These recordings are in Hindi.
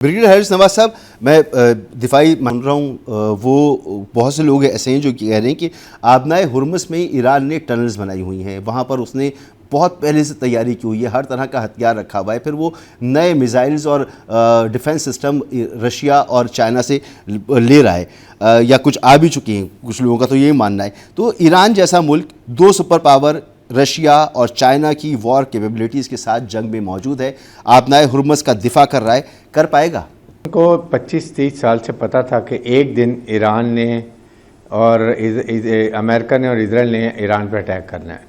ब्रिगेडियर हैरिस नवाज साहब, मैं दिफाई मान रहा हूँ, वो बहुत से लोग ऐसे हैं जो कह रहे हैं कि आबनाए हुर्मुज़ में ईरान ने टनल्स बनाई हुई हैं, वहाँ पर उसने बहुत पहले से तैयारी की हुई है, हर तरह का हथियार रखा हुआ है, फिर वो नए मिसाइल्स और डिफेंस सिस्टम रशिया और चाइना से ले रहा है, या कुछ आ भी चुके हैं, कुछ लोगों का तो यही मानना है। तो ईरान जैसा मुल्क दो सुपर पावर रशिया और चाइना की वॉर कैपेबिलिटीज़ के साथ जंग में मौजूद है, आबनाए हुर्मुज़ का दिफा कर रहा है, कर पाएगा? उनको 25-30 साल से पता था कि एक दिन ईरान ने और अमेरिका ने और इजराइल ने ईरान पर अटैक करना है।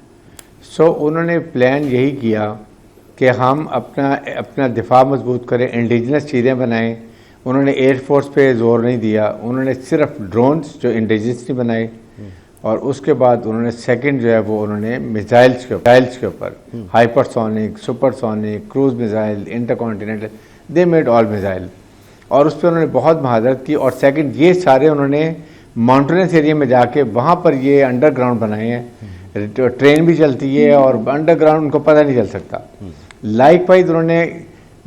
सो उन्होंने प्लान यही किया कि हम अपना दिफा मजबूत करें, इंडिजिनस चीज़ें बनाएं। उन्होंने एयरफोर्स पे जोर नहीं दिया, उन्होंने सिर्फ ड्रोन्स जो इंडिजिनसली बनाए, और उसके बाद उन्होंने सेकंड जो है वो उन्होंने मिसाइल्स के ऊपर hypersonic, supersonic, cruise missile, intercontinental, they made all missile, और उस पर उन्होंने बहुत महारत की। और सेकंड ये सारे उन्होंने माउंटेनस एरिया में जाके वहाँ पर ये अंडरग्राउंड बनाए हैं, ट्रेन भी चलती है और अंडरग्राउंड उनको पता नहीं चल सकता। लाइकवाइज उन्होंने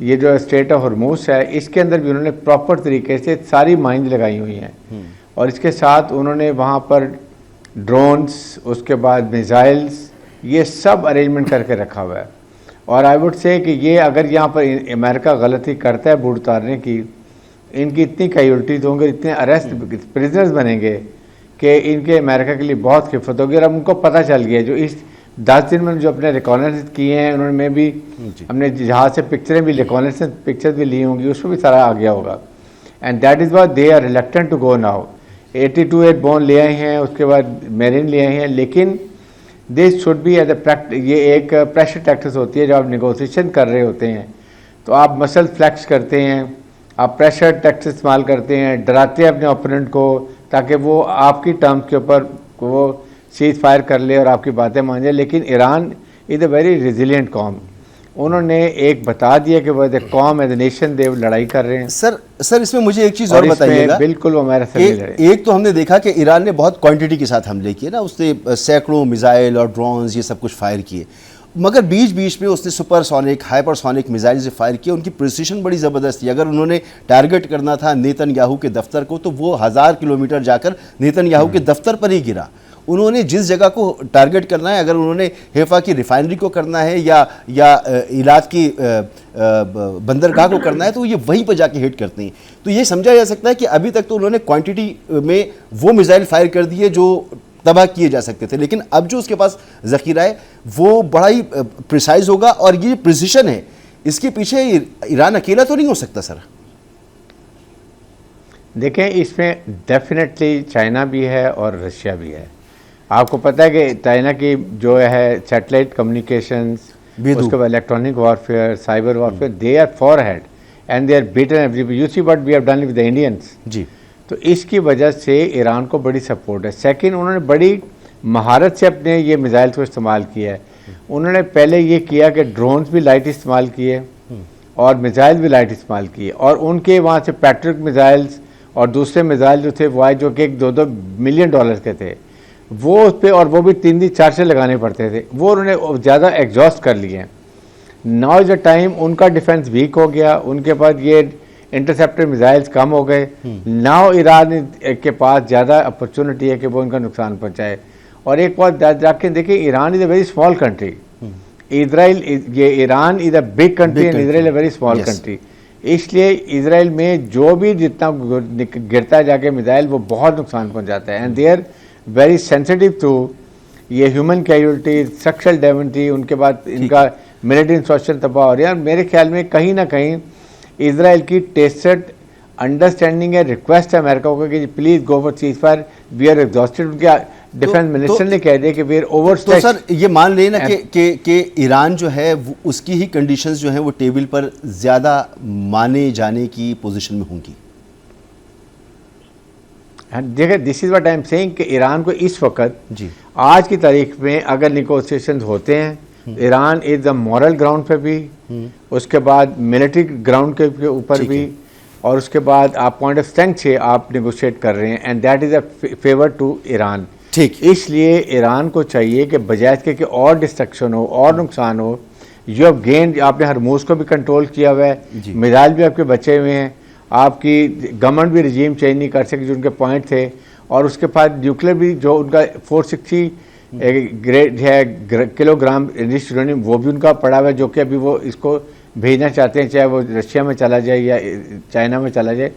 ये जो स्टेट ऑफ हॉर्मुज़ है इसके अंदर भी उन्होंने प्रॉपर तरीके से सारी माइंस लगाई हुई हैं, और इसके साथ उन्होंने वहाँ पर ड्रोन्स, उसके बाद मिसाइल्स, ये सब अरेंजमेंट करके रखा हुआ है। और आई वुड से कि ये अगर यहाँ पर अमेरिका गलती करता है बूट उतारने की, इनकी इतनी कैजुअल्टीज होंगे, इतने अरेस्ट प्रिजनर्स बनेंगे कि इनके अमेरिका के लिए बहुत खिफत होगी। और अब उनको पता चल गया, जो इस 10 दिन में जो अपने रिकॉनेसेंस किए हैं उन्होंने, में भी अपने जहाज से पिक्चरें भी, रिकॉनेसेंस पिक्चर्स भी ली होंगी, उसमें भी सारा आ गया होगा। And that is why they are reluctant to go now. 82 airborne ले आए हैं, उसके बाद मेरीन ले आए हैं, लेकिन this should be as a ये एक प्रेशर टैक्टिस होती है। जब आप निगोसिएशन कर रहे होते हैं तो आप मसल फ्लैक्स करते हैं, आप प्रेशर टैक्टिस इस्तेमाल करते हैं, डराते हैं अपने ओपोनेंट को ताकि वो आपकी टर्म्स के ऊपर वो सीज फायर कर ले और आपकी बातें मान जाए। लेकिन Iran is a very resilient कॉम। उन्होंने एक बता दिया कि वो एज ए कॉम, एज ए नेशन दे लड़ाई कर रहे हैं। सर इसमें मुझे एक चीज़ और बताइएगा। बिल्कुल वो हमारे साथ लड़े। एक तो हमने देखा कि ईरान ने बहुत क्वांटिटी के साथ हमले किए ना, उसने सैकड़ों मिसाइल और ड्रोन्स ये सब कुछ फायर किए, मगर बीच बीच में उसने सुपरसोनिक, हाइपरसोनिक मिसाइल से फायर किया। उनकी प्रिसिशन बड़ी ज़बरदस्त थी। अगर उन्होंने टारगेट करना था नेतन्याहू के दफ्तर को तो वो 1000 किलोमीटर जाकर नेतन्याहू के दफ्तर पर ही गिरा। उन्होंने जिस जगह को टारगेट करना है, अगर उन्होंने हैफा की रिफाइनरी को करना है या इलाज की बंदरगाह को करना है, तो ये वहीं पर जाके हिट करते हैं। तो ये समझा जा सकता है कि अभी तक तो उन्होंने क्वांटिटी में वो मिसाइल फायर कर दिए जो तबाह किए जा सकते थे, लेकिन अब जो उसके पास ज़ख़ीरा है वो बड़ा ही प्रिसाइज होगा। और ये प्रिसिशन है, इसके पीछे ईरान अकेला तो नहीं हो सकता सर? देखें, इसमें डेफिनेटली चाइना भी है और रशिया भी है। आपको पता है कि चाइना की जो है सैटेलाइट कम्युनिकेशंस, उसके बाद electronic warfare, cyber warfare, they are far ahead and they are beaten everybody. You see what we have done with the Indians ji. तो इसकी वजह से ईरान को बड़ी सपोर्ट है। सेकंड, उन्होंने बड़ी महारत से अपने ये मिसाइल को इस्तेमाल किया है। उन्होंने पहले ये किया कि ड्रोन्स भी लाइट इस्तेमाल किए और मिसाइल भी लाइट इस्तेमाल किए, और उनके वहाँ से पैट्रिक मिसाइल्स और दूसरे मिसाइल जो थे वो आए, जो कि $2-2 मिलियन के थे, वो उस पर, और वो भी 3-4 लगाने पड़ते थे, वो उन्होंने ज़्यादा एग्जॉस्ट कर लिए हैं। नाउ इज़ अ टाइम, उनका डिफेंस वीक हो गया, उनके पास ये इंटरसेप्टर मिसाइल्स कम हो गए। नाउ ईरान के पास ज़्यादा अपॉर्चुनिटी है कि वो उनका नुकसान पहुँचाए। और एक बात जाके देखिए, Iran is a very small country, Israel, ये Iran is a big country and Israel a very small country. इसलिए इजराइल में जो भी जितना गिरता है जाके मिसाइल, वो बहुत नुकसान पहुँचाता है। And they are very sensitive to ये ह्यूमन कैजुअल्टी, स्ट्रक्चरल डैमेज। उनके बाद इनका मिलिट्री इंफ्रास्ट्रक्चर तबाह हो रहा है। मेरे ख्याल में कहीं ना कहीं इजराइल की टेस्टेड अंडरस्टैंडिंग है, रिक्वेस्ट है अमेरिका को कि please go for ceasefire, we are exhausted. उनके डिफेंस मिनिस्टर ने कह दिया कि वी आर ओवर। तो सर ये मान लेना कि ईरान जो है उसकी ही कंडीशंस जो हैं वो टेबल पर ज़्यादा माने जाने की पोजीशन में होंगी। देखिए, this is what I am saying कि ईरान को इस वक्त जी आज की तारीख में अगर निगोसिएशंस होते हैं, Iran is the moral ground पे भी, उसके बाद मिलिट्री ग्राउंड के ऊपर भी, और उसके बाद आप पॉइंट ऑफ स्ट्रेंथ से आप निगोशिएट कर रहे हैं, and that is a favour to Iran. ठीक, इसलिए ईरान को चाहिए कि बजाय इसके कि और डिस्ट्रक्शन हो और नुकसान हो, यू हैव गेन, आपने हरमूज को भी कंट्रोल किया हुआ जी। है, मिसाइल भी आपके बचे हुए हैं, आपकी गवर्नमेंट भी रिजीम चेंज नहीं कर सकी जो उनके पॉइंट थे, और उसके बाद न्यूक्लियर भी जो उनका 460 ग्रेड है किलोग्राम enriched uranium, वो भी उनका पड़ा हुआ है, जो कि अभी वो इसको भेजना चाहते हैं, चाहे वो रशिया में चला जाए या चाइना में चला जाए।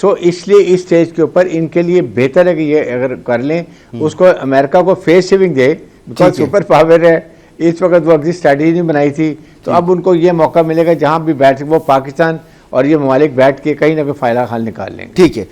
सो इसलिए इस स्टेज के ऊपर इनके लिए बेहतर है कि ये अगर कर लें, उसको अमेरिका को face saving they, because super power है इस वक्त, वो अगली स्ट्रैटेजी नहीं बनाई थी, तो अब उनको ये मौका मिलेगा जहाँ भी बैठ वो पाकिस्तान और ये ममालिक बैठ के कहीं ना कहीं फ़ायदा हाल निकाल लेंगे। ठीक है।